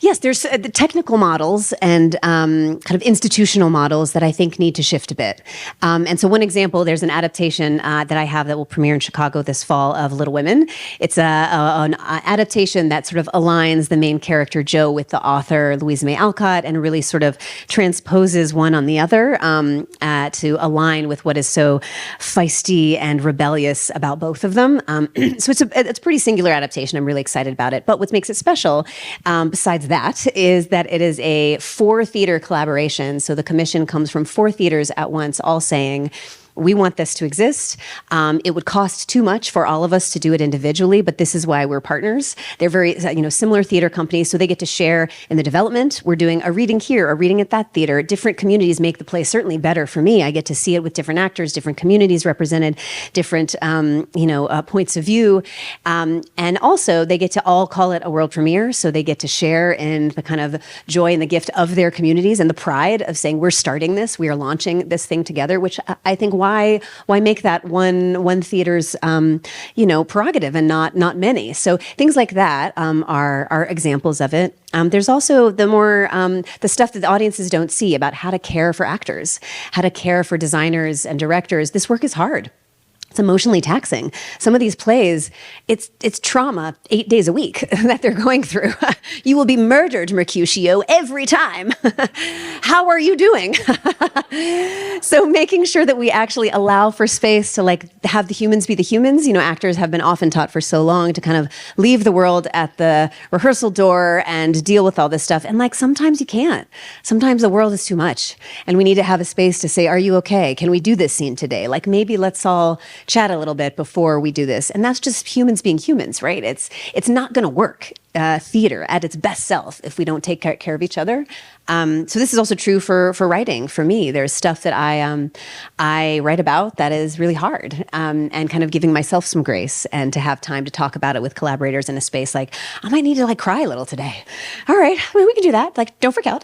Yes, there's the technical models and kind of institutional models that I think need to shift a bit. And so one example, there's an adaptation that I have that will premiere in Chicago this fall of Little Women. It's an adaptation that sort of aligns the main character, Jo, with the author, Louisa May Alcott, and really sort of transposes one on the other to align with what is so feisty and rebellious about both of them. So it's a pretty singular adaptation. I'm really excited about it. But what makes it special, besides that, is that it is a 4-theater collaboration. So the commission comes from 4 theaters at once, all saying, we want this to exist. It would cost too much for all of us to do it individually, but this is why we're partners. They're very, similar theater companies, so they get to share in the development. We're doing a reading here, a reading at that theater. Different communities make the play certainly better for me. I get to see it with different actors, different communities represented, different, points of view. And also, they get to all call it a world premiere, so they get to share in the kind of joy and the gift of their communities and the pride of saying, we're starting this, we are launching this thing together, which I think why make that one theater's prerogative and not many? So things like that are examples of it. There's also the stuff that the audiences don't see about how to care for actors, how to care for designers and directors. This work is hard. It's emotionally taxing. Some of these plays, it's trauma 8 days a week that they're going through. You will be murdered, Mercutio, every time. How are you doing? So making sure that we actually allow for space to have the humans be the humans. Actors have been often taught for so long to kind of leave the world at the rehearsal door and deal with all this stuff. And sometimes you can't. Sometimes the world is too much. And we need to have a space to say, are you okay? Can we do this scene today? Maybe let's all chat a little bit before we do this. And that's just humans being humans, right? It's not going to work, theater at its best self, if we don't take care of each other. So this is also true for writing. For me, there's stuff that I write about that is really hard, and kind of giving myself some grace and to have time to talk about it with collaborators in a space I might need to cry a little today. All right, we can do that. Don't freak out.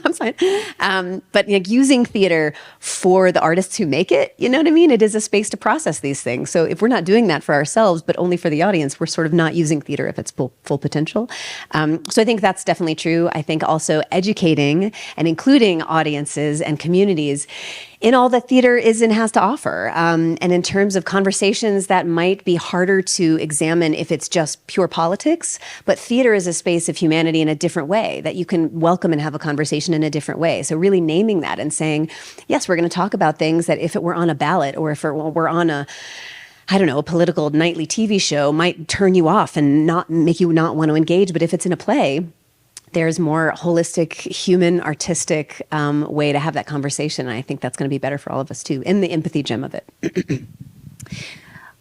I'm fine. But using theater for the artists who make it, you know what I mean? It is a space to process these things. So if we're not doing that for ourselves, but only for the audience, we're sort of not using theater at its full potential. So I think that's definitely true. I think also educating and including audiences and communities in all that theater is and has to offer. And in terms of conversations that might be harder to examine if it's just pure politics, but theater is a space of humanity in a different way that you can welcome and have a conversation in a different way. So really naming that and saying, yes, we're going to talk about things that if it were on a ballot or if it were on a political nightly TV show might turn you off and not make you not want to engage. But if it's in a play, there's more holistic, human, artistic way to have that conversation. And I think that's going to be better for all of us too, in the empathy gem of it.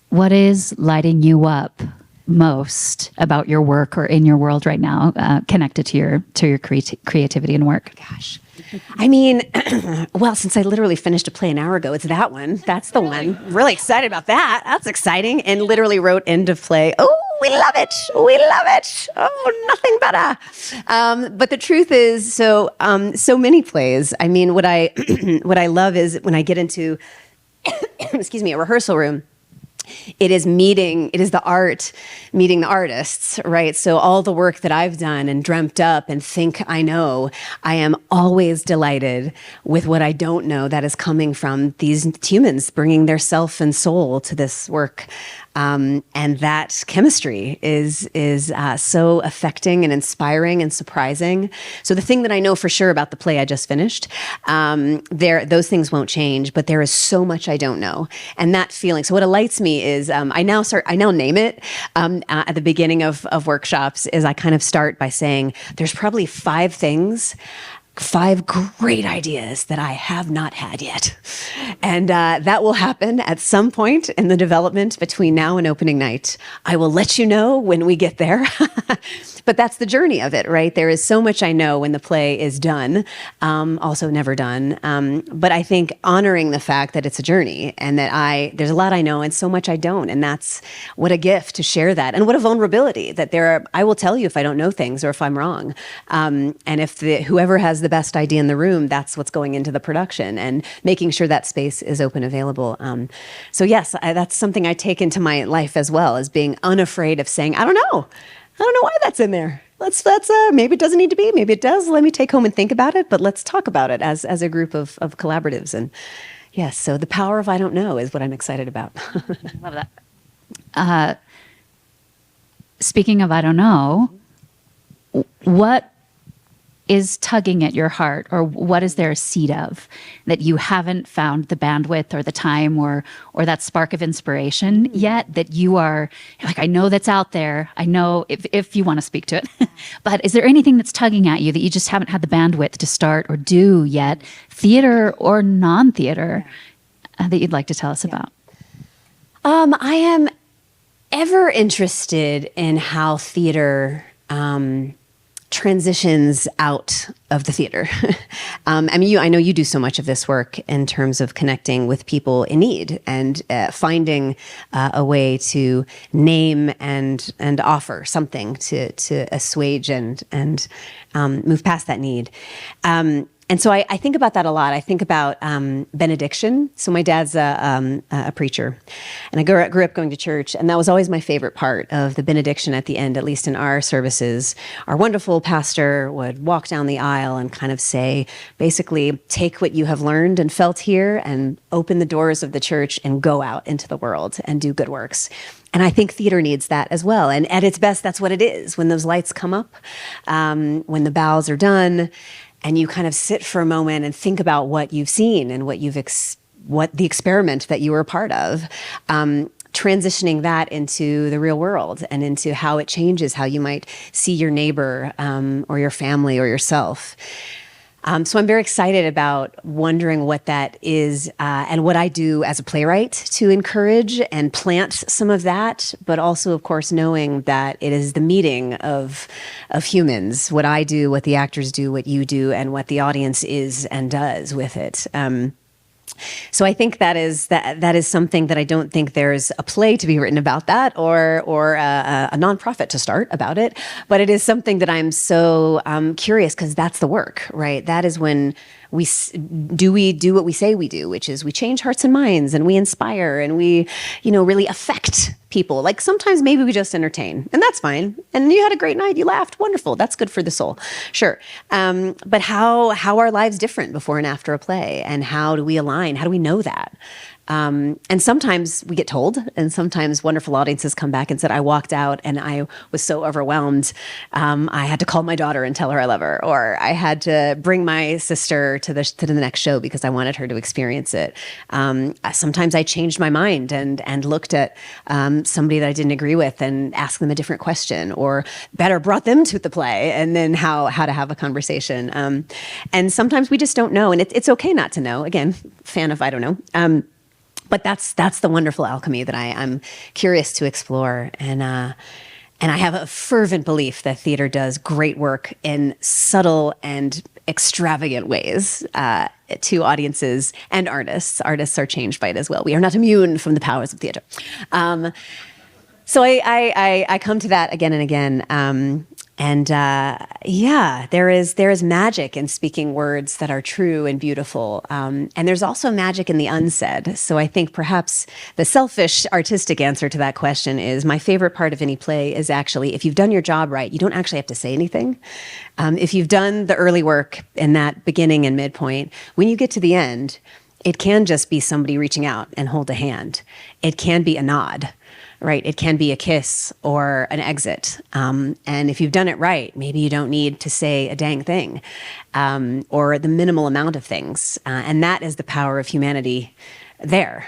What is lighting you up most about your work or in your world right now, connected to your creativity and work? Gosh. I mean, well, since I literally finished a play an hour ago, it's that one. That's the one. Really excited about that. That's exciting. And literally wrote end of play. Oh, we love it. We love it. Oh, nothing better. But the truth is, so many plays. I mean, what I love is when I get into, excuse me, a rehearsal room. it is the art meeting the artists, right? So all the work that I've done and dreamt up and think I know, I am always delighted with what I don't know that is coming from these humans bringing their self and soul to this work. And that chemistry is so affecting and inspiring and surprising. So the thing that I know for sure about the play I just finished, those things won't change, but there is so much I don't know. And that feeling, so what delights me is I now name it at the beginning of workshops, is I kind of start by saying there's probably 5 great ideas that I have not had yet. And that will happen at some point in the development between now and opening night. I will let you know when we get there. But that's the journey of it, right? There is so much I know when the play is done, also never done. But I think honoring the fact that it's a journey and that there's a lot I know and so much I don't. And that's what a gift to share that. And what a vulnerability that I will tell you if I don't know things or if I'm wrong. And if whoever has the best idea in the room, that's what's going into the production and making sure that space is open, available. So yes, that's something I take into my life as well, as being unafraid of saying, I don't know why that's in there. Let's maybe it doesn't need to be, maybe it does. Let me take home and think about it, but let's talk about it as a group of collaboratives. And yes, so the power of I don't know is what I'm excited about. Love that. Speaking of I don't know, what is tugging at your heart, or what is there a seed of that you haven't found the bandwidth or the time or that spark of inspiration yet, that you're like, I know that's out there. I know if you want to speak to it, but is there anything that's tugging at you that you just haven't had the bandwidth to start or do yet, theater or non-theater, that you'd like to tell us about? I am ever interested in how theater transitions out of the theater. I know you do so much of this work in terms of connecting with people in need and finding a way to name and offer something to assuage and move past that need. And so I think about that a lot. I think about benediction. So my dad's a preacher, and I grew up going to church, and that was always my favorite part of the benediction at the end, at least in our services. Our wonderful pastor would walk down the aisle and kind of say, basically, take what you have learned and felt here and open the doors of the church and go out into the world and do good works. And I think theater needs that as well. And at its best, that's what it is. When those lights come up, when the bows are done, and you kind of sit for a moment and think about what you've seen and what the experiment that you were a part of, transitioning that into the real world and into how it changes how you might see your neighbor or your family or yourself. So I'm very excited about wondering what that is and what I do as a playwright to encourage and plant some of that, but also, of course, knowing that it is the meeting of humans, what I do, what the actors do, what you do, and what the audience is and does with it. So I think that is something that I don't think there's a play to be written about that or a nonprofit to start about it, but it is something that I'm so curious, because that's the work, right? That is when we do what we say we do, which is we change hearts and minds and we inspire and we, really affect people. Like sometimes maybe we just entertain, and that's fine. And you had a great night, you laughed, wonderful. That's good for the soul, sure. But how are lives different before and after a play, and how do we align? How do we know that? And sometimes we get told, and sometimes wonderful audiences come back and said, I walked out and I was so overwhelmed. I had to call my daughter and tell her I love her, or I had to bring my sister to the next show because I wanted her to experience it. Sometimes I changed my mind and looked at somebody that I didn't agree with and asked them a different question, or better, brought them to the play, and then how to have a conversation. And sometimes we just don't know, and it's okay not to know. Again, fan of I don't know. But that's the wonderful alchemy that I'm curious to explore. And I have a fervent belief that theater does great work in subtle and extravagant ways to audiences and artists. Artists are changed by it as well. We are not immune from the powers of theater. So I come to that again and again. And yeah, there is magic in speaking words that are true and beautiful. And there's also magic in the unsaid. So I think perhaps the selfish artistic answer to that question is my favorite part of any play is actually, if you've done your job right, you don't actually have to say anything. If you've done the early work in that beginning and midpoint, when you get to the end, it can just be somebody reaching out and hold a hand. It can be a nod. Right? It can be a kiss or an exit. And if you've done it right, maybe you don't need to say a dang thing or the minimal amount of things. And that is the power of humanity there,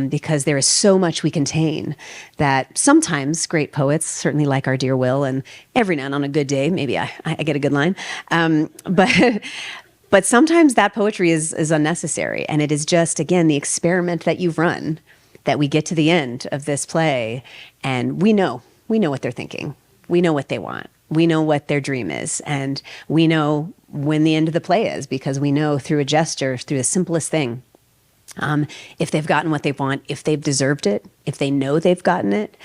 because there is so much we contain that sometimes great poets, certainly like our dear Will, and every now and on a good day, maybe I get a good line. But sometimes that poetry is unnecessary. And it is just, again, the experiment that you've run, that we get to the end of this play and we know what they're thinking. We know what they want. We know what their dream is. And we know when the end of the play is, because we know through a gesture, through the simplest thing, if they've gotten what they want, if they've deserved it, if they know they've gotten it,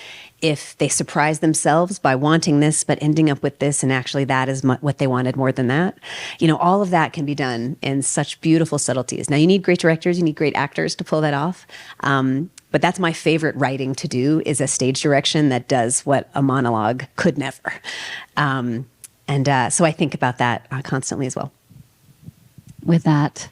if they surprise themselves by wanting this but ending up with this, and actually that is what they wanted more than that. All of that can be done in such beautiful subtleties. Now, you need great directors, you need great actors to pull that off. But that's my favorite writing to do, is a stage direction that does what a monologue could never. So I think about that constantly as well. With that,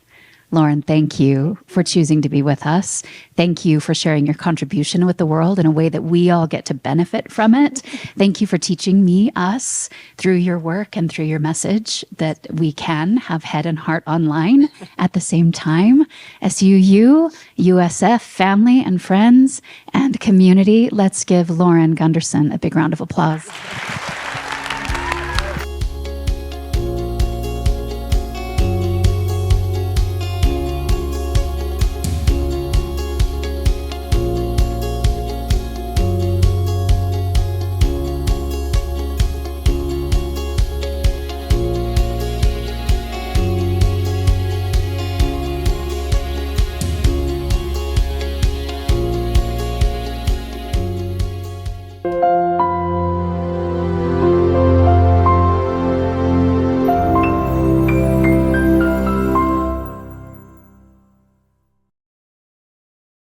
Lauren, thank you for choosing to be with us. Thank you for sharing your contribution with the world in a way that we all get to benefit from it. Thank you for teaching us through your work and through your message that we can have head and heart online at the same time. SUU, USF, family and friends and community, let's give Lauren Guderson a big round of applause.